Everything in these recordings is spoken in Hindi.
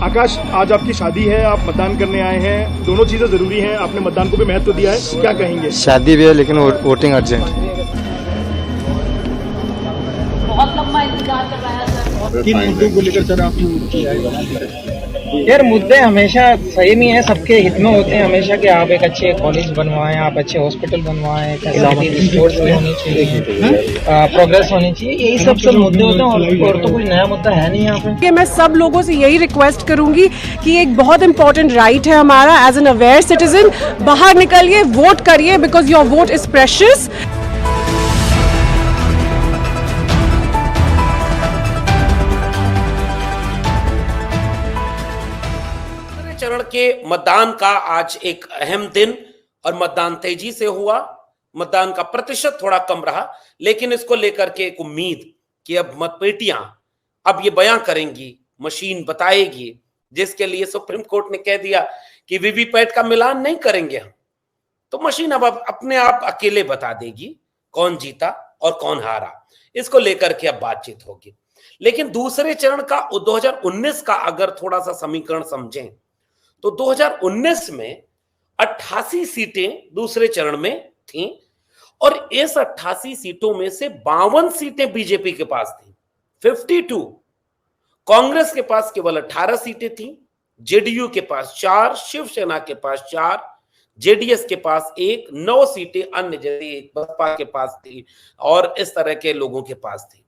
आकाश, आज आपकी शादी है, आप मतदान करने आए हैं, दोनों चीजें जरूरी हैं, आपने मतदान को भी महत्व दिया है, क्या कहेंगे? शादी भी है लेकिन वोटिंग अर्जेंट। बहुत लंबा इंतजार करवाया सर। किन मुद्दों को लेकर सर आपकी यार मुद्दे हमेशा सही नहीं है, सबके हित में होते हैं हमेशा कि आप एक अच्छे कॉलेज बनवाएं, आप अच्छे हॉस्पिटल बनवाएं, स्पोर्ट्स भी होनी चाहिए, प्रोग्रेस होनी चाहिए, यही सब मुद्दे होते हैं और तो कोई नया मुद्दा है नहीं यहाँ पे। मैं सब लोगों से यही रिक्वेस्ट करूंगी कि एक बहुत इंपॉर्टेंट राइट है हमारा एज एन अवेयर सिटीजन, बाहर निकलिए, वोट करिए, because your vote is precious. चरण के मतदान का आज एक अहम दिन और मतदान तेजी से हुआ। मतदान का प्रतिशत थोड़ा कम रहा, लेकिन इसको लेकर के एक उम्मीद कि अब मतपेटियां अब ये बयां करेंगी, मशीन बताएगी, जिसके लिए सुप्रीम कोर्ट ने कह दिया कि वीवीपैट का मिलान नहीं करेंगे हम, तो मशीन अब अपने आप अकेले बता देगी कौन जीता और कौन हारा। इसको लेकर के अब बातचीत होगी। लेकिन दूसरे चरण का 2019 का अगर थोड़ा सा समीकरण समझें तो 2019 में 88 सीटें दूसरे चरण में थीं और इस 88 सीटों में से 52 सीटें बीजेपी के पास थीं, 52। कांग्रेस के पास केवल 18 सीटें थीं, जेडीयू के पास 4, शिवसेना के पास 4, जेडीएस के पास 1, 9 सीटें अन्य जैसे बसपा के पास थी और इस तरह के लोगों के पास थी।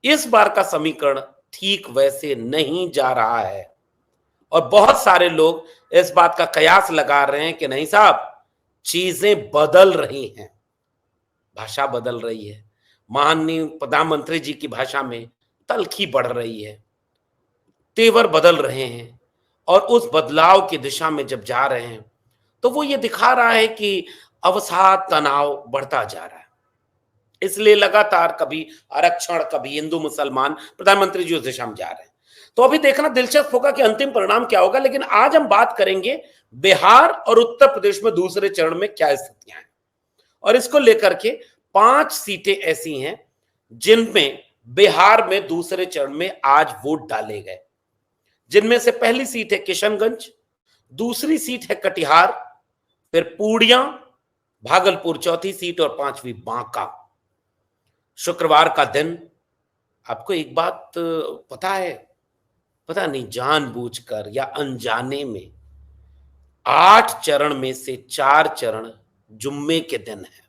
इस बार का समीकरण ठीक वैसे नहीं जा रहा है और बहुत सारे लोग इस बात का कयास लगा रहे हैं कि नहीं साहब, चीजें बदल रही हैं, भाषा बदल रही है, माननीय प्रधानमंत्री जी की भाषा में तल्खी बढ़ रही है, तेवर बदल रहे हैं और उस बदलाव की दिशा में जब जा रहे हैं तो वो ये दिखा रहा है कि अवसाद तनाव बढ़ता जा रहा है। इसलिए लगातार कभी आरक्षण, कभी हिंदू मुसलमान, प्रधानमंत्री जी उस दिशा में जा रहे हैं। तो अभी देखना दिलचस्प होगा कि अंतिम परिणाम क्या होगा। लेकिन आज हम बात करेंगे बिहार और उत्तर प्रदेश में दूसरे चरण में क्या स्थितियां हैं और इसको लेकर के 5 सीटें ऐसी हैं जिनमें बिहार में दूसरे चरण में आज वोट डाले गए, जिनमें से पहली सीट है किशनगंज, दूसरी सीट है कटिहार, फिर पूर्णिया, भागलपुर चौथी सीट और 5वीं बांका। शुक्रवार का दिन, आपको एक बात पता है, पता नहीं जानबूझकर या अनजाने में 8 चरण में से 4 चरण जुम्मे के दिन है।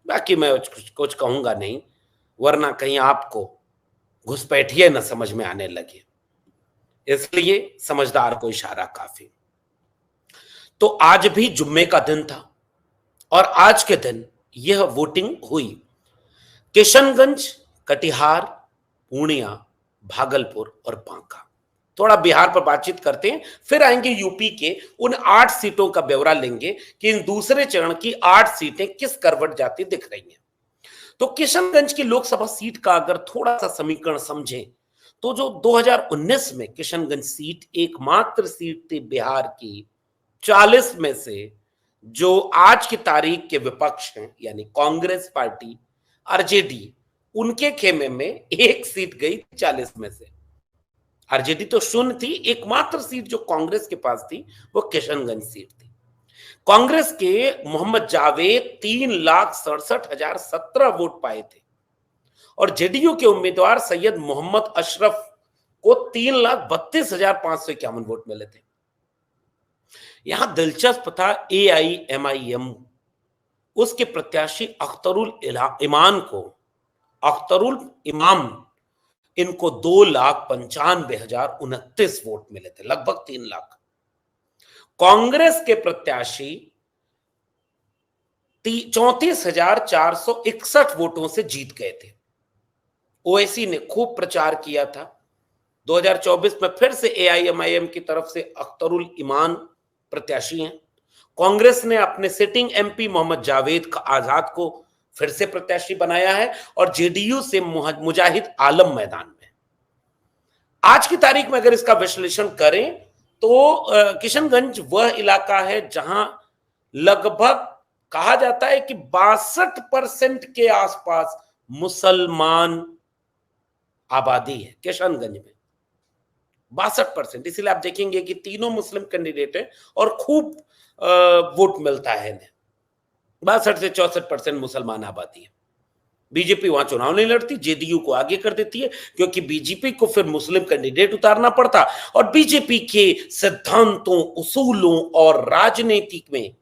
बाकी मैं कुछ कहूंगा नहीं, वरना कहीं आपको घुसपैठिए न समझ में आने लगे, इसलिए समझदार को इशारा काफी। तो आज भी जुम्मे का दिन था और आज के दिन यह वोटिंग हुई। किशनगंज, कटिहार, पूर्णिया, भागलपुर और बांका। थोड़ा बिहार पर बातचीत करते हैं, फिर आएंगे यूपी के उन 8 सीटों का ब्यौरा लेंगे कि इन दूसरे चरण की 8 सीटें किस करवट जाती दिख रही हैं। तो किशनगंज की लोकसभा सीट का अगर थोड़ा सा समीकरण समझें तो जो 2019 में किशनगंज सीट एकमात्र सीट थी बिहार की 40 में से, जो आज की तारीख के विपक्ष हैं यानी कांग्रेस पार्टी, आरजेडी, उनके खेमे में एक सीट गई 40 में से। आरजेडी तो शून्य थी, एकमात्र सीट जो कांग्रेस के पास थी वो किशनगंज सीट थी। कांग्रेस के मोहम्मद जावेद 3,67,017 वोट पाए थे और जेडीयू के उम्मीदवार सैयद मोहम्मद अशरफ को 3,32,551 वोट मिले थे। यहां दिलचस्प था, AIMIM उसके प्रत्याशी अख्तरुल इमाम इनको 2,95,029 वोट मिले थे, लगभग 3 लाख। कांग्रेस के प्रत्याशी 34,461 वोटों से जीत गए थे। ओवैसी ने खूब प्रचार किया था। 2024 में फिर से AIMIM की तरफ से अख्तरुल इमान प्रत्याशी हैं। कांग्रेस ने अपने सिटिंग MP मोहम्मद जावेद आजाद को फिर से प्रत्याशी बनाया है और जेडीयू से मुजाहिद आलम मैदान में। आज की तारीख में अगर इसका विश्लेषण करें तो किशनगंज वह इलाका है जहां लगभग कहा जाता है कि 62% के आसपास मुसलमान आबादी है किशनगंज में। 62%। इसलिए आप देखेंगे कि तीनों मुस्लिम कैंडिडेट हैं और खूब वोट मिलता है इन्हें। 62 से 64% मुसलमान आबादी है। बीजेपी वहां चुनाव नहीं लड़ती, जेडीयू को आगे कर देती है, क्योंकि बीजेपी को फिर मुस्लिम कैंडिडेट उतारना पड़ता, और बीजेपी के सिद्धांतों, उसूलों और राजनीति में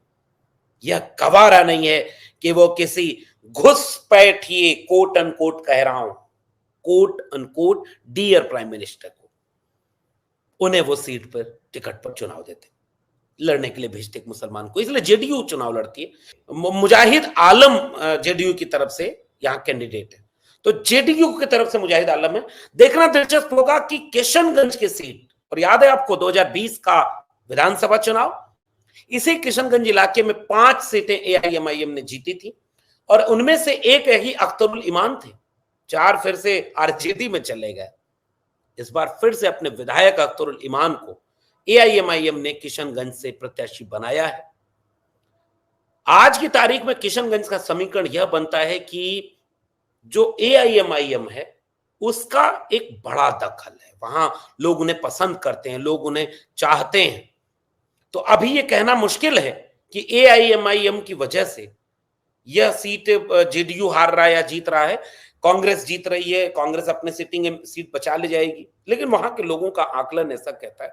यह गवारा नहीं है कि वो किसी घुसपैठिए कोट अनकोट कह रहा हूं, quote unquote dear prime minister को, उन्हें वो सीट पर टिकट पर चुनाव देते, लड़ने के लिए भेजते एक मुसलमान को। इसलिए जेडीयू चुनाव लड़ती है। मुजाहिद आलम जेडीयू की तरफ से यहां कैंडिडेट है, तो जेडीयू की तरफ से मुजाहिद आलम है। देखना दिलचस्प होगा कि किशनगंज की सीट, और याद है आपको 2020 का विधानसभा चुनाव, इसी किशनगंज इलाके में 5 सीटें एआईएमआईएम ने जीती थी, और उनमें से एक ही अख्तरुल ईमान थे। 4 फिर से आरजेडी में चले गए। इस बार फिर से अपने विधायक अख्तरुल ईमान को एआईएमआईएम ने किशनगंज से प्रत्याशी बनाया है। आज की तारीख में किशनगंज का समीकरण यह बनता है कि जो एआईएमआईएम है उसका एक बड़ा दखल है, वहां लोग उन्हें पसंद करते हैं, लोग उन्हें चाहते हैं। तो अभी यह कहना मुश्किल है कि एआईएमआईएम की वजह से यह सीट जेडीयू हार रहा है या जीत रहा है। कांग्रेस जीत रही है, कांग्रेस अपने सिटिंग सीट बचा ले जाएगी, लेकिन वहां के लोगों का आकलन ऐसा कहता है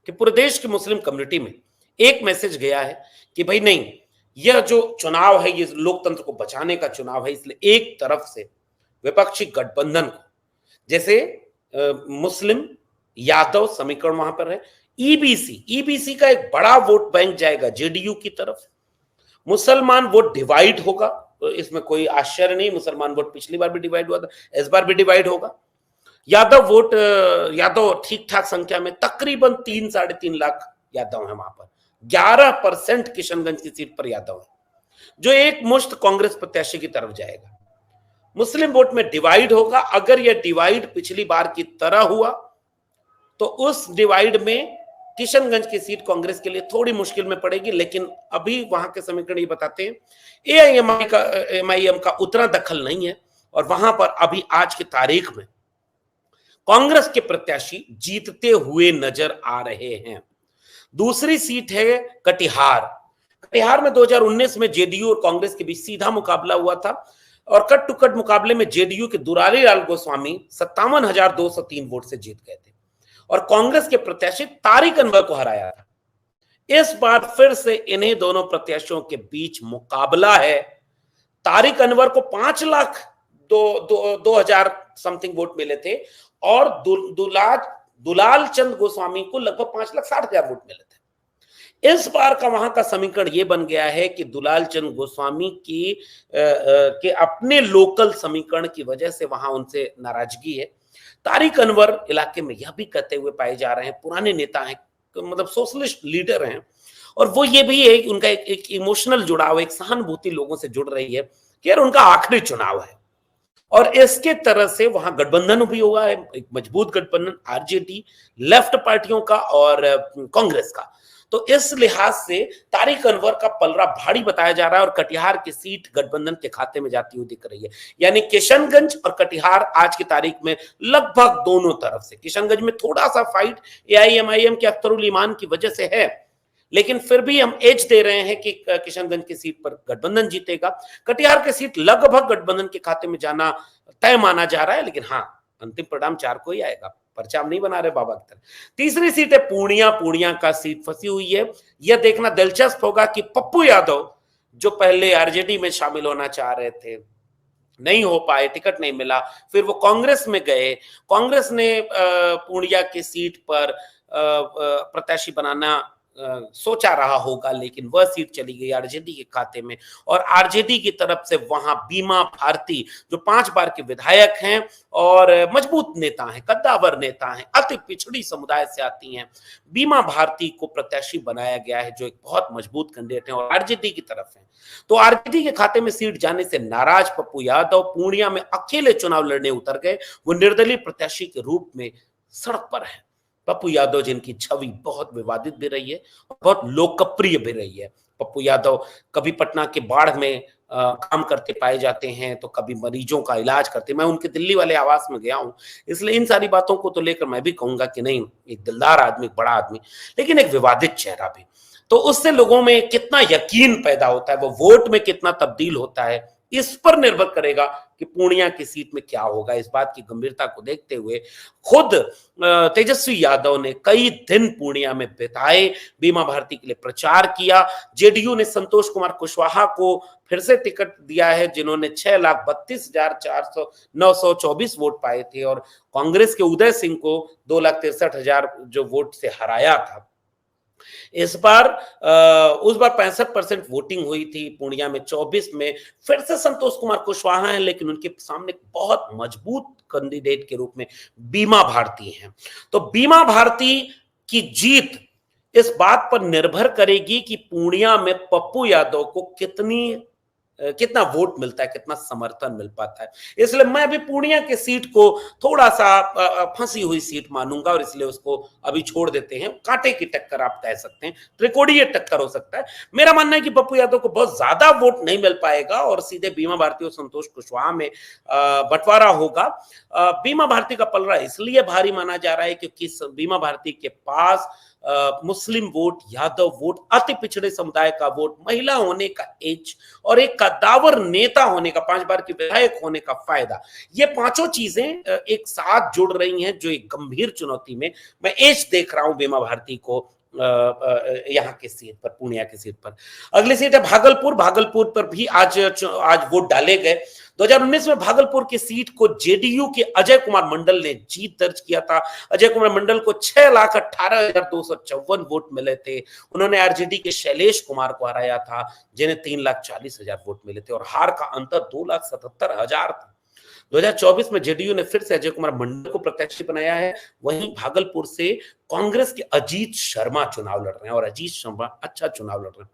कि पूरे देश की मुस्लिम कम्युनिटी में एक मैसेज गया है कि भाई नहीं, यह जो चुनाव है ये लोकतंत्र को बचाने का चुनाव है। इसलिए एक तरफ से विपक्षी गठबंधन को, जैसे मुस्लिम यादव समीकरण वहां पर है, ईबीसी का एक बड़ा वोट बैंक जाएगा जेडीयू की तरफ, मुसलमान वोट डिवाइड होगा, तो इसमें कोई आश्चर्य नहीं, मुसलमान वोट पिछली बार भी डिवाइड हुआ था, इस बार भी डिवाइड होगा। यादव ठीक ठाक संख्या में, तकरीबन 3-3.5 लाख यादव है वहां पर, 11% किशनगंज की सीट पर यादव है, जो एक मुश्त कांग्रेस प्रत्याशी की तरफ जाएगा। मुस्लिम वोट में डिवाइड होगा। अगर यह डिवाइड पिछली बार की तरह हुआ तो उस डिवाइड में किशनगंज की सीट कांग्रेस के लिए थोड़ी मुश्किल में पड़ेगी, लेकिन अभी वहां के समीकरण ये बताते हैं एआईएमआईएम का उतना दखल नहीं है, और वहां पर अभी आज की तारीख में कांग्रेस के प्रत्याशी जीतते हुए नजर आ रहे हैं। दूसरी सीट है कटिहार। कटिहार में 2019 में जेडीयू और कांग्रेस के बीच सीधा मुकाबला हुआ था, और कट टू कट मुकाबले में जेडीयू के दुलारी लाल गोस्वामी 57,203 वोट से जीत गए थे, और कांग्रेस के प्रत्याशी तारिक अनवर को हराया था। इस बार फिर से इन्हीं दोनों प्रत्याशियों के बीच मुकाबला है। तारिक अनवर को 5,02,000 समथिंग वोट मिले थे, और दुलाल चंद गोस्वामी को लगभग 5,60,000 वोट मिले थे। इस बार का वहां का समीकरण यह बन गया है कि दुलाल चंद गोस्वामी के अपने लोकल समीकरण की वजह से वहां उनसे नाराजगी है। तारिक अनवर इलाके में यह भी कहते हुए पाए जा रहे हैं, पुराने नेता हैं, मतलब सोशलिस्ट लीडर हैं, और वो ये भी है कि उनका एक इमोशनल जुड़ाव, एक सहानुभूति लोगों से जुड़ रही है कि यार उनका आखिरी चुनाव है, और इसके तरह से वहां गठबंधन भी हुआ है, एक मजबूत गठबंधन आरजेडी, लेफ्ट पार्टियों का और कांग्रेस का। तो इस लिहाज से तारिक अनवर का पलड़ा भारी बताया जा रहा है, और कटिहार की सीट गठबंधन के खाते में जाती हुई दिख रही है। यानी किशनगंज और कटिहार आज की तारीख में लगभग दोनों तरफ से, किशनगंज में थोड़ा सा फाइट एआईएमआईएम के अख्तरुल ईमान की वजह से है, लेकिन फिर भी हम एज दे रहे हैं कि किशनगंज की सीट पर गठबंधन जीतेगा। कटिहार की सीट लगभग गठबंधन के खाते में जाना तय माना जा रहा है, लेकिन हाँ, अंतिम परिणाम 4 को ही आएगा, पर्चा हम नहीं बना रहे बाबा की तरह। तीसरी सीट है पूर्णिया का सीट फंसी हुई है। यह देखना दिलचस्प होगा कि पप्पू यादव, जो पहले आरजेडी में शामिल होना चाह रहे थे, नहीं हो पाए, टिकट नहीं मिला, फिर वो कांग्रेस में गए, कांग्रेस ने पूर्णिया की सीट पर प्रत्याशी बनाना सोचा रहा होगा, लेकिन वह सीट चली गई आरजेडी के खाते में, और आरजेडी की तरफ से वहां बीमा भारती, जो 5 बार के विधायक हैं और मजबूत नेता हैं, कद्दावर नेता हैं, अति पिछड़ी समुदाय से आती हैं, बीमा भारती को प्रत्याशी बनाया गया है, जो एक बहुत मजबूत कैंडिडेट है और आरजेडी की तरफ है। तो आरजेडी के खाते में सीट जाने से नाराज पप्पू यादव पूर्णिया में अकेले चुनाव लड़ने उतर गए। वो निर्दलीय प्रत्याशी के रूप में सड़क पर है। पप्पू यादव, जिनकी छवि बहुत विवादित भी रही है और बहुत लोकप्रिय भी रही है। पप्पू यादव कभी पटना के बाढ़ में काम करते पाए जाते हैं, तो कभी मरीजों का इलाज करते। मैं उनके दिल्ली वाले आवास में गया हूं, इसलिए इन सारी बातों को तो लेकर मैं भी कहूंगा कि नहीं, एक दिलदार आदमी, बड़ा आदमी, लेकिन एक विवादित चेहरा भी। तो उससे लोगों में कितना यकीन पैदा होता है, वो वोट में कितना तब्दील होता है, इस पर निर्भर करेगा कि पूर्णिया की सीट में क्या होगा। इस बात की गंभीरता को देखते हुए खुद तेजस्वी यादव ने कई दिन पूर्णिया में बिताए, बीमा भारती के लिए प्रचार किया। जेडीयू ने संतोष कुमार कुशवाहा को फिर से टिकट दिया है, जिन्होंने 6,32,924 वोट पाए थे, और कांग्रेस के उदय सिंह को 2,63,000 जो वोट से हराया था। इस बार उस बार 65% वोटिंग हुई थी पूर्णिया में। 24 में फिर से संतोष कुमार कुशवाहा हैं, लेकिन उनके सामने बहुत मजबूत कैंडिडेट के रूप में बीमा भारती हैं। तो बीमा भारती की जीत इस बात पर निर्भर करेगी कि पूर्णिया में पप्पू यादव को कितना वोट मिलता है, कितना समर्थन मिल पाता है। इसलिए मैं भी पूर्णिया के सीट को थोड़ा सा फंसी हुई सीट मानूंगा, और इसलिए उसको अभी छोड़ देते हैं। कांटे की टक्कर आप कह सकते हैं, त्रिकोणीय टक्कर हो सकता है। मेरा मानना है कि पप्पू यादव को बहुत ज्यादा वोट नहीं मिल पाएगा और सीधे बीमा भारती और संतोष कुशवाहा में बंटवारा होगा। बीमा भारती का पलड़ा इसलिए भारी माना जा रहा है क्योंकि बीमा भारती के पास मुस्लिम वोट, यादव वोट, अति पिछड़े समुदाय का वोट, महिला होने का एज और एक कद्दावर नेता होने का, 5 बार की विधायक होने का फायदा, ये पांचों चीजें एक साथ जुड़ रही हैं, जो एक गंभीर चुनौती में मैं एज देख रहा हूं बीमा भारती को यहाँ के सीट पर, पूर्णिया की सीट पर। अगली सीट है भागलपुर। भागलपुर पर भी आज वोट डाले गए। 2019 में भागलपुर की सीट को जेडीयू के अजय कुमार मंडल ने जीत दर्ज किया था। अजय कुमार मंडल को 6,18,254 वोट मिले थे। उन्होंने आरजेडी के शैलेश कुमार को हराया था, जिन्हें 3,40,000 वोट मिले थे, और हार का अंतर 2,77,000 था। 2024 में जेडीयू ने फिर से अजय कुमार मंडल को प्रत्याशी बनाया है। वहीं भागलपुर से कांग्रेस के अजीत शर्मा चुनाव लड़ रहे हैं, और अजीत शर्मा अच्छा चुनाव लड़ रहे हैं।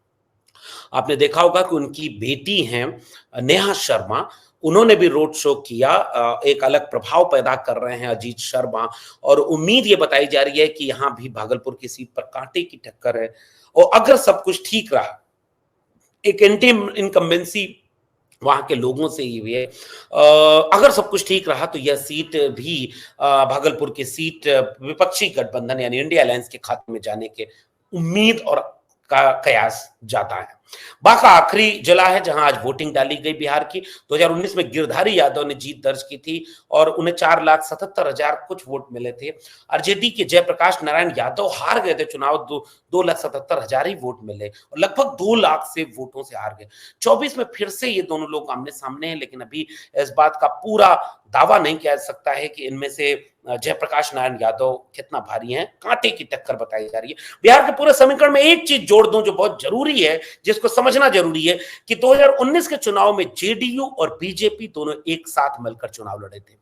आपने देखा होगा कि उनकी बेटी हैं नेहा शर्मा, उन्होंने भी रोड शो किया। एक अलग प्रभाव पैदा कर रहे हैं अजीत शर्मा, और उम्मीद ये बताई जा रही है कि यहां भी भागलपुर की सीट पर कांटे की टक्कर है। और अगर सब कुछ ठीक रहा, एक एंटी इनकम्बेंसी वहां के लोगों से ही हुई है, अगर सब कुछ ठीक रहा तो यह सीट भी भागलपुर की सीट विपक्षी गठबंधन यानी इंडिया अलायंस के खाते में जाने के उम्मीद और का कयास जाता है। बाका आखिरी जिला है जहां आज वोटिंग डाली गई बिहार की। 2019 में गिरधारी यादव ने जीत दर्ज की थी और उन्हें 4,77,000 कुछ वोट मिले थे। आरजेडी के जयप्रकाश नारायण यादव हार गए थे चुनाव, 2,77,000 ही वोट मिले और लगभग 2 लाख से वोटों से हार गए। 24 में फिर से ये दोनों लोग आमने सामने हैं, लेकिन अभी इस बात का पूरा दावा नहीं किया जा सकता है कि इनमें से जयप्रकाश नारायण यादव कितना भारी हैं। कांटे की टक्कर बताई जा रही है। बिहार के पूरे समीकरण में एक चीज जोड़ दूं जो बहुत जरूरी है, जिसको समझना जरूरी है कि 2019 के चुनाव में जेडीयू और बीजेपी दोनों एक साथ मिलकर चुनाव लड़े थे।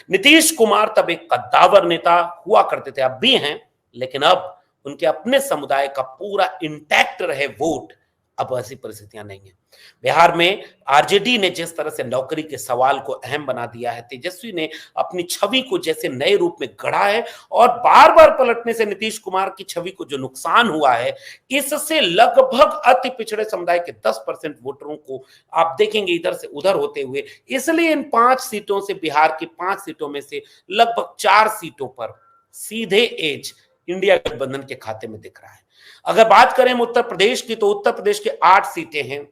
नीतीश कुमार तब एक कद्दावर नेता हुआ करते थे, अब भी हैं, लेकिन अब उनके अपने समुदाय का पूरा इंटैक्ट रहे वोट, अब ऐसी परिस्थितियां नहीं है। बिहार में आरजेडी ने जिस तरह से नौकरी के सवाल को अहम बना दिया है, तेजस्वी ने अपनी छवि को जैसे नए रूप में गढ़ा है और बार बार पलटने से नीतीश कुमार की छवि को जो नुकसान हुआ है, इससे लगभग अति पिछड़े समुदाय के 10% वोटरों को आप देखेंगे इधर से उधर होते हुए। इसलिए इन 5 सीटों से, बिहार की 5 सीटों में से लगभग 4 सीटों पर सीधे एज इंडिया गठबंधन के खाते में दिख रहा है। अगर बात करें उत्तर प्रदेश की, तो उत्तर प्रदेश के 8 सीटें हैं,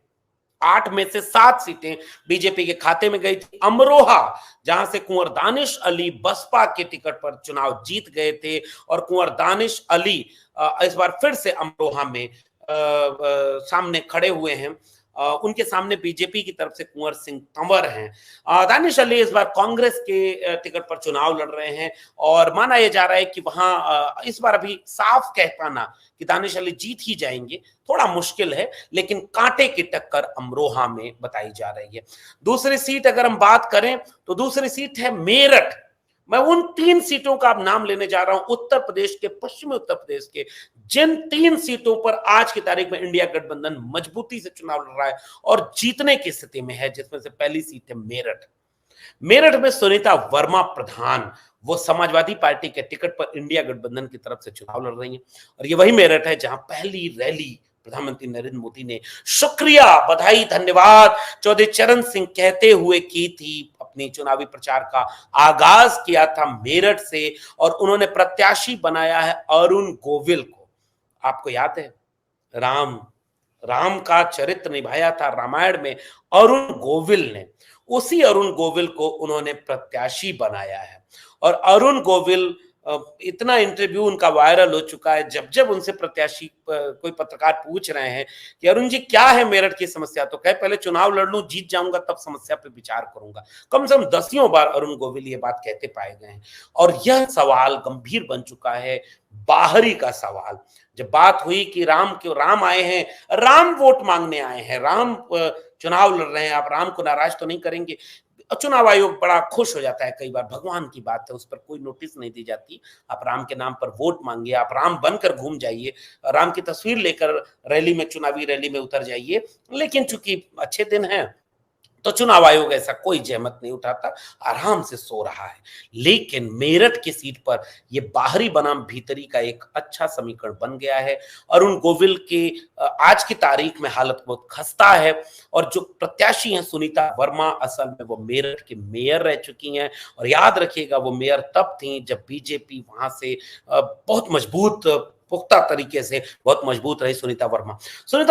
8 में से 7 सीटें बीजेपी के खाते में गई थी। अमरोहा, जहां से कुंवर दानिश अली बसपा के टिकट पर चुनाव जीत गए थे और कुंवर दानिश अली इस बार फिर से अमरोहा में सामने खड़े हुए हैं। उनके सामने बीजेपी की तरफ से कुंवर सिंह तंवर हैं। दानिश अली इस बार कांग्रेस के टिकट पर चुनाव लड़ रहे हैं और माना यह जा रहा है कि वहां इस बार अभी साफ कह पाना कि दानिश अली जीत ही जाएंगे थोड़ा मुश्किल है, लेकिन कांटे की टक्कर अमरोहा में बताई जा रही है। दूसरी सीट अगर हम बात करें तो दूसरी सीट है मेरठ। मैं उन 3 सीटों का अब नाम लेने जा रहा हूं, उत्तर प्रदेश के, पश्चिमी उत्तर प्रदेश के, जिन 3 सीटों पर आज की तारीख में इंडिया गठबंधन मजबूती से चुनाव लड़ रहा है और जीतने की स्थिति में है, जिसमें से पहली सीट है मेरठ। मेरठ में सुनीता वर्मा प्रधान, वो समाजवादी पार्टी के टिकट पर इंडिया गठबंधन की तरफ से चुनाव लड़ रही है और ये वही मेरठ है जहां पहली रैली प्रधानमंत्री नरेंद्र मोदी ने शुक्रिया, बधाई, धन्यवाद चौधरी चरण सिंह कहते हुए की थी। अपने चुनावी प्रचार का आगाज किया था मेरठ से और उन्होंने प्रत्याशी बनाया है अरुण गोविल को। आपको याद है राम का चरित्र निभाया था रामायण में अरुण गोविल ने, उसी अरुण गोविल को उन्होंने प्रत्याशी बनाया है। और अरुण गोविल, इतना इंटरव्यू उनका वायरल हो चुका है, जब जब उनसे प्रत्याशी कोई पत्रकार पूछ रहे हैं कि अरुण जी क्या है मेरठ की समस्या, तो कहे पहले चुनाव लड़ लूं, जीत जाऊंगा तब समस्या पे विचार करूंगा। कम से कम दसियों बार अरुण गोविल ये बात कहते पाए गए हैं। और यह सवाल गंभीर बन चुका है, बाहरी का सवाल। जब बात हुई कि राम आए हैं, राम वोट मांगने आए हैं, राम चुनाव लड़ रहे हैं, आप राम को नाराज तो नहीं करेंगे। चुनाव आयोग बड़ा खुश हो जाता है, कई बार भगवान की बात है, उस पर कोई नोटिस नहीं दी जाती। आप राम के नाम पर वोट मांगिए, आप राम बनकर घूम जाइए, राम की तस्वीर लेकर रैली में, चुनावी रैली में उतर जाइए। लेकिन चूंकि अच्छे दिन हैं तो चुनाव आयोग ऐसा कोई जहमत नहीं उठाता, आराम से सो रहा है। लेकिन मेरठ की सीट पर यह बाहरी बनाम भीतरी का एक अच्छा समीकरण बन गया है। अरुण गोविल के आज की तारीख में हालत बहुत खस्ता है और जो प्रत्याशी हैं सुनीता वर्मा, असल में वो मेरठ के मेयर रह चुकी हैं। और याद रखिएगा वो मेयर तब थी जब बीजेपी वहां से बहुत मजबूत, पुख्ता तरीके से बहुत मजबूत रही सुनीता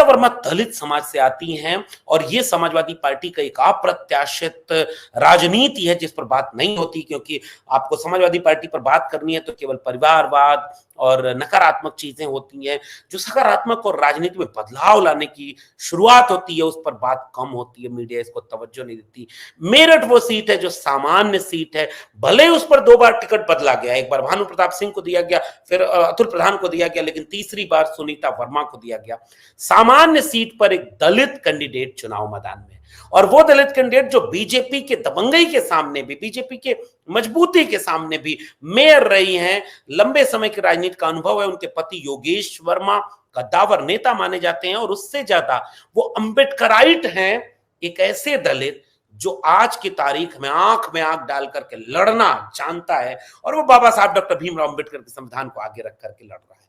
वर्मा दलित समाज से आती हैं और ये समाजवादी पार्टी का एक अप्रत्याशित राजनीति है जिस पर बात नहीं होती, क्योंकि आपको समाजवादी पार्टी पर बात करनी है तो केवल परिवारवाद और नकारात्मक चीजें होती हैं। जो सकारात्मक और राजनीति में बदलाव लाने की शुरुआत होती है उस पर बात कम होती है, मीडिया इसको तवज्जो नहीं देती। मेरठ वो सीट है जो सामान्य सीट है, भले उस पर 2 बार टिकट बदला गया, एक बार भानु प्रताप सिंह को दिया गया, फिर अतुल प्रधान को दिया गया, लेकिन तीसरी बार सुनीता वर्मा को दिया गया। सामान्य सीट पर एक दलित कैंडिडेट चुनाव मैदान में, और वो दलित कैंडिडेट जो बीजेपी के दबंगई के सामने भी, बीजेपी के मजबूती के सामने भी मेयर रही हैं, लंबे समय के राजनीति का अनुभव है। उनके पति योगेश वर्मा कद्दावर नेता माने जाते हैं और उससे ज्यादा वो अम्बेडकराइट हैं, एक ऐसे दलित जो आज की तारीख में आंख डाल करके लड़ना जानता है और वो बाबा साहब डॉक्टर भीमराव अम्बेडकर के संविधान को आगे रख करके लड़ रहा है।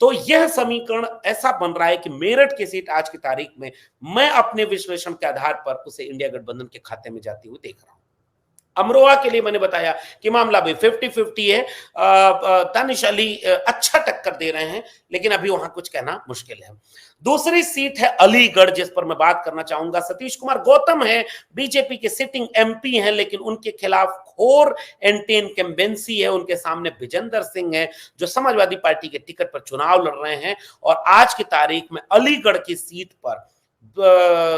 तो यह समीकरण ऐसा बन रहा है कि मेरठ की सीट आज की तारीख में मैं अपने विश्लेषण के आधार पर उसे इंडिया गठबंधन के खाते में जाती हुई देख रहा हूं। अमरोहा के लिए मैंने बताया कि मामला भी 50-50 है। दानिश अली अच्छा टक्कर दे रहे हैं, लेकिन अभी वहां कुछ कहना मुश्किल है। दूसरी सीट है अलीगढ़, जिस पर मैं बात करना चाहूंगा। सतीश कुमार गौतम है, बीजेपी के सिटिंग एमपी हैं, लेकिन उनके खिलाफ घोर एंटी इनकम्बेंसी है। उनके सामने विजेंद्र सिंह है जो समाजवादी पार्टी के टिकट पर चुनाव लड़ रहे हैं। और आज की तारीख में अलीगढ़ की सीट पर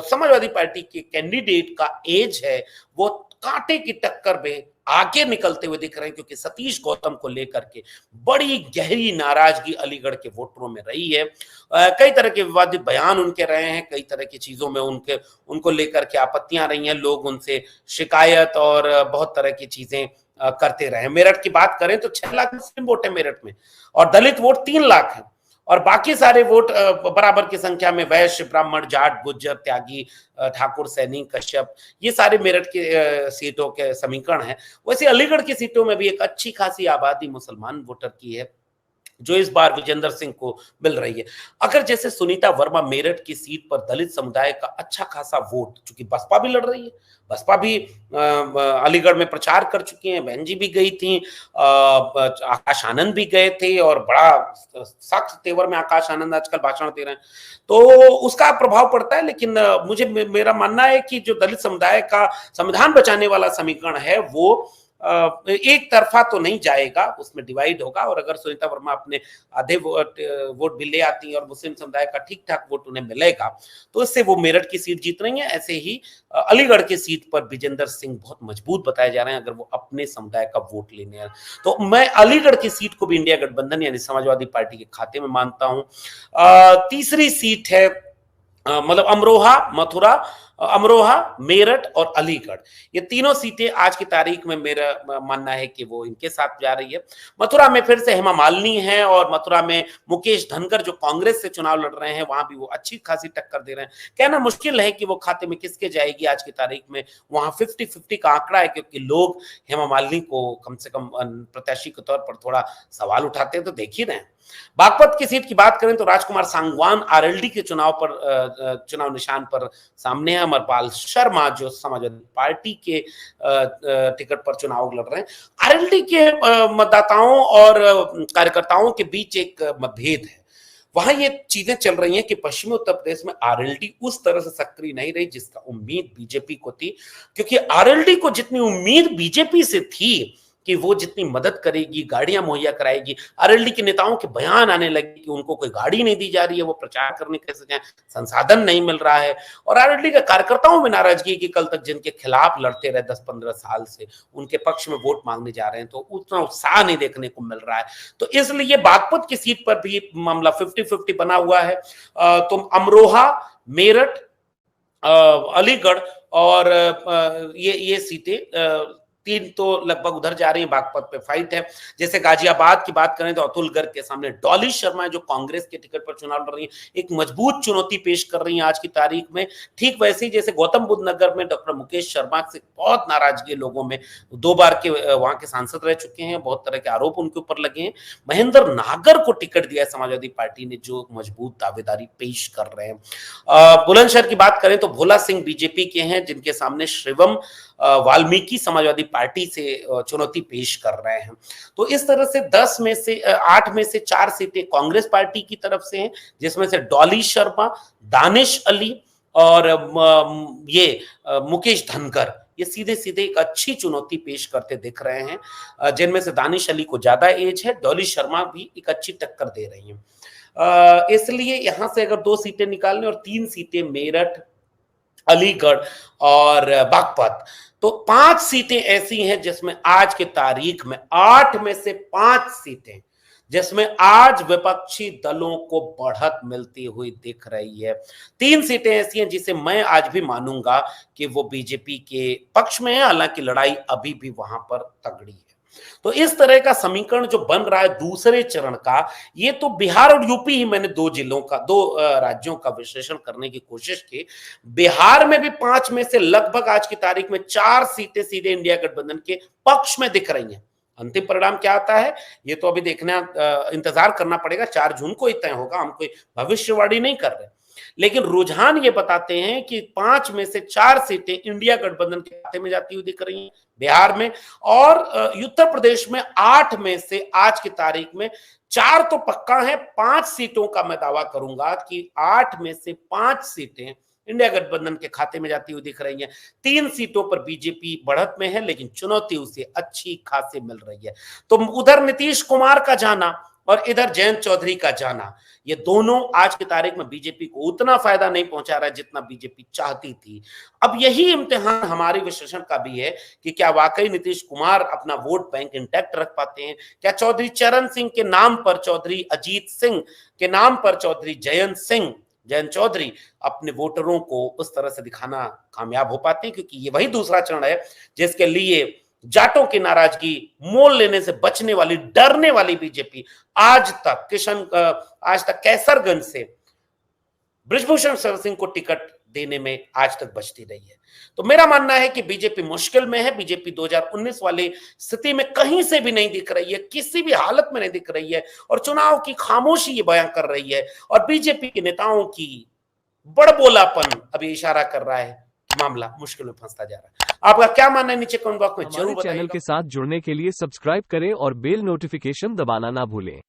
समाजवादी पार्टी के कैंडिडेट का एज है वो कांटे की टक्कर में आगे निकलते हुए दिख रहे हैं, क्योंकि सतीश गौतम को लेकर के बड़ी गहरी नाराजगी अलीगढ़ के वोटरों में रही है। कई तरह के विवादित बयान उनके रहे हैं, कई तरह की चीजों में उनको लेकर के आपत्तियां रही हैं, लोग उनसे शिकायत और बहुत तरह की चीजें करते रहे। मेरठ की बात करें तो 6 लाख मुस्लिम वोट है मेरठ में और दलित वोट 3 लाख है, और बाकी सारे वोट बराबर की संख्या में वैश्य, ब्राह्मण, जाट, गुज्जर, त्यागी, ठाकुर, सैनी, कश्यप, ये सारे मेरठ के सीटों के समीकरण हैं। वैसे अलीगढ़ की सीटों में भी एक अच्छी खासी आबादी मुसलमान वोटर की है जो इस बार विजेंद्र सिंह को मिल रही है। अगर जैसे सुनीता वर्मा मेरठ की सीट पर दलित समुदाय का अच्छा खासा वोट, चूंकि बसपा भी लड़ रही है, बसपा भी अलीगढ़ में प्रचार कर चुकी हैं, बहन जी भी गई थी, आकाश आनंद भी गए थे और बड़ा सख्त तेवर में आकाश आनंद आजकल भाषण दे रहे हैं, तो उसका प्रभाव पड़ता है। लेकिन मेरा मानना है कि जो दलित समुदाय का संविधान बचाने वाला समीकरण है वो एक तरफा तो नहीं जाएगा, उसमें डिवाइड होगा। और अगर सुनीता वर्मा अपने आधे वोट भी ले आती है और मुस्लिम समुदाय का ठीक ठाक वोट उन्हें मिलेगा तो इससे वो मेरठ की सीट जीत रही है। ऐसे ही अलीगढ़ की सीट पर विजेंद्र सिंह बहुत मजबूत बताए जा रहे हैं अगर वो अपने समुदाय का वोट लेने हैं। तो मैं अलीगढ़ की सीट को भी इंडिया गठबंधन यानी समाजवादी पार्टी के खाते में मानता हूं। तीसरी सीट है मतलब अमरोहा, मथुरा अमरोहा, मेरठ और अलीगढ़, ये तीनों सीटें आज की तारीख में मेरा मानना है कि वो इनके साथ जा रही है। मथुरा में फिर से हेमा मालिनी है और मथुरा में मुकेश धनकर जो कांग्रेस से चुनाव लड़ रहे हैं, वहां भी वो अच्छी खासी टक्कर दे रहे हैं। कहना मुश्किल है कि वो खाते में किसके जाएगी आज की तारीख में, वहां 50-50 का आंकड़ा है, क्योंकि लोग हेमा मालिनी को कम से कम प्रत्याशी के तौर पर थोड़ा सवाल उठाते हैं, तो देख ही रहे हैं। बागपत की सीट की बात करें तो राजकुमार सांगवान आरएलडी के चुनाव निशान पर सामने है। अमरपाल शर्मा जो समाजवादी पार्टी के टिकट पर चुनाव लड़ रहे हैं। आरएलडी के मतदाताओं और कार्यकर्ताओं के बीच एक मतभेद है। वहां ये चीजें चल रही हैं कि पश्चिमी उत्तर प्रदेश में आरएलडी उस तरह से सक्रिय नहीं रही जिसका उम्मीद बीजेपी को थी, क्योंकि आरएलडी को जितनी उम्मीद बीजेपी से थी कि वो जितनी मदद करेगी, गाड़ियां मुहैया कराएगी, आरएलडी के नेताओं के बयान आने लगे कि उनको कोई गाड़ी नहीं दी जा रही है, वो प्रचार करने कैसे जाएं, संसाधन नहीं मिल रहा है। और आरएलडी के कार्यकर्ताओं में नाराजगी कि कल तक जिनके खिलाफ लड़ते रहे 10-15 साल से, उनके पक्ष में वोट मांगने जा रहे हैं, तो उतना उत्साह नहीं देखने को मिल रहा है। तो इसलिए बागपत की सीट पर भी मामला 50-50 बना हुआ है। तो अमरोहा, मेरठ, अलीगढ़ और ये सीटें तीन तो लगभग उधर जा रही हैं, बागपत पे फाइट है। जैसे गाजियाबाद की बात करें तो अतुल गर्ग के सामने डॉली शर्मा जो कांग्रेस के टिकट पर चुनाव लड़ रही है, एक मजबूत चुनौती पेश कर रही हैं आज की तारीख में। ठीक वैसे ही जैसे गौतम बुद्ध नगर में डॉक्टर मुकेश शर्मा से बहुत नाराजगी लोगों में, 2 बार के वहां के सांसद रह चुके हैं, बहुत तरह के आरोप उनके ऊपर लगे हैं। महेंद्र नागर को टिकट दिया है समाजवादी पार्टी ने, जो मजबूत दावेदारी पेश कर रहे हैं। बुलंदशहर की बात करें तो भोला सिंह बीजेपी के हैं, जिनके सामने शिवम वाल्मीकि समाजवादी पार्टी से चुनौती पेश कर रहे हैं। तो इस तरह से 8 में से 4 सीटें कांग्रेस पार्टी की तरफ से हैं, जिसमें से डॉली शर्मा, दानिश अली और मुकेश धनकर ये सीधे सीधे एक अच्छी चुनौती पेश करते दिख रहे हैं, जिनमें से दानिश अली को ज्यादा एज है, डॉली शर्मा भी एक अच्छी टक्कर दे रही हैं। इसलिए यहां से अगर 2 सीटें निकालने और 3 सीटें मेरठ, अलीगढ़ और बागपत, तो 5 सीटें ऐसी हैं जिसमें आज की तारीख में 8 में से 5 सीटें जिसमें आज विपक्षी दलों को बढ़त मिलती हुई दिख रही है। 3 सीटें ऐसी हैं जिसे मैं आज भी मानूंगा कि वो बीजेपी के पक्ष में है, हालांकि लड़ाई अभी भी वहां पर तगड़ी है। तो इस तरह का समीकरण जो बन रहा है दूसरे चरण का, ये तो बिहार और यूपी ही मैंने 2 राज्यों का विश्लेषण करने की कोशिश की। बिहार में भी 5 में से लगभग आज की तारीख में 4 सीटें सीधे इंडिया गठबंधन के पक्ष में दिख रही हैं। अंतिम परिणाम क्या आता है ये तो अभी देखना, इंतजार करना पड़ेगा। 4 जून को ही तय होगा, हम कोई भविष्यवाणी नहीं कर रहे, लेकिन रुझान ये बताते हैं कि 5 में से 4 सीटें इंडिया गठबंधन के खाते में जाती हुई दिख रही हैं बिहार में, और उत्तर प्रदेश में 8 में से आज की तारीख में 4 तो पक्का है, 5 सीटों का मैं दावा करूंगा कि 8 में से 5 सीटें इंडिया गठबंधन के खाते में जाती हुई दिख रही हैं। 3 सीटों पर बीजेपी बढ़त में है, लेकिन चुनौती उसे अच्छी खासी मिल रही है। तो उधर नीतीश कुमार का जाना और इधर जयंत चौधरी का जाना, ये दोनों आज की तारीख में बीजेपी को उतना फायदा नहीं पहुंचा रहा है जितना बीजेपी चाहती थी। अब यही इम्तिहान हमारे विश्लेषण का भी है कि क्या वाकई नीतीश कुमार अपना वोट बैंक इंटैक्ट रख पाते हैं, क्या चौधरी चरण सिंह के नाम पर, चौधरी अजीत सिंह के नाम पर चौधरी जयंत चौधरी अपने वोटरों को उस तरह से दिखाना कामयाब हो पाते हैं, क्योंकि ये वही दूसरा चरण है जिसके लिए जाटों की नाराजगी मोल लेने से बचने वाली, डरने वाली बीजेपी आज तक कैसरगंज से बृजभूषण शरण सिंह को टिकट देने में आज तक बचती रही है। तो मेरा मानना है कि बीजेपी मुश्किल में है। बीजेपी 2019 वाली स्थिति में कहीं से भी नहीं दिख रही है, किसी भी हालत में नहीं दिख रही है, और चुनाव की खामोशी ये बयां कर रही है, और बीजेपी के नेताओं की बड़बोलापन अभी इशारा कर रहा है मामला मुश्किल में फंसता जा रहा है। आपका क्या मानना है नीचे कमेंट बॉक्स में जरूर बताइएगा। चैनल के साथ जुड़ने के लिए सब्सक्राइब करें और बेल नोटिफिकेशन दबाना ना भूलें।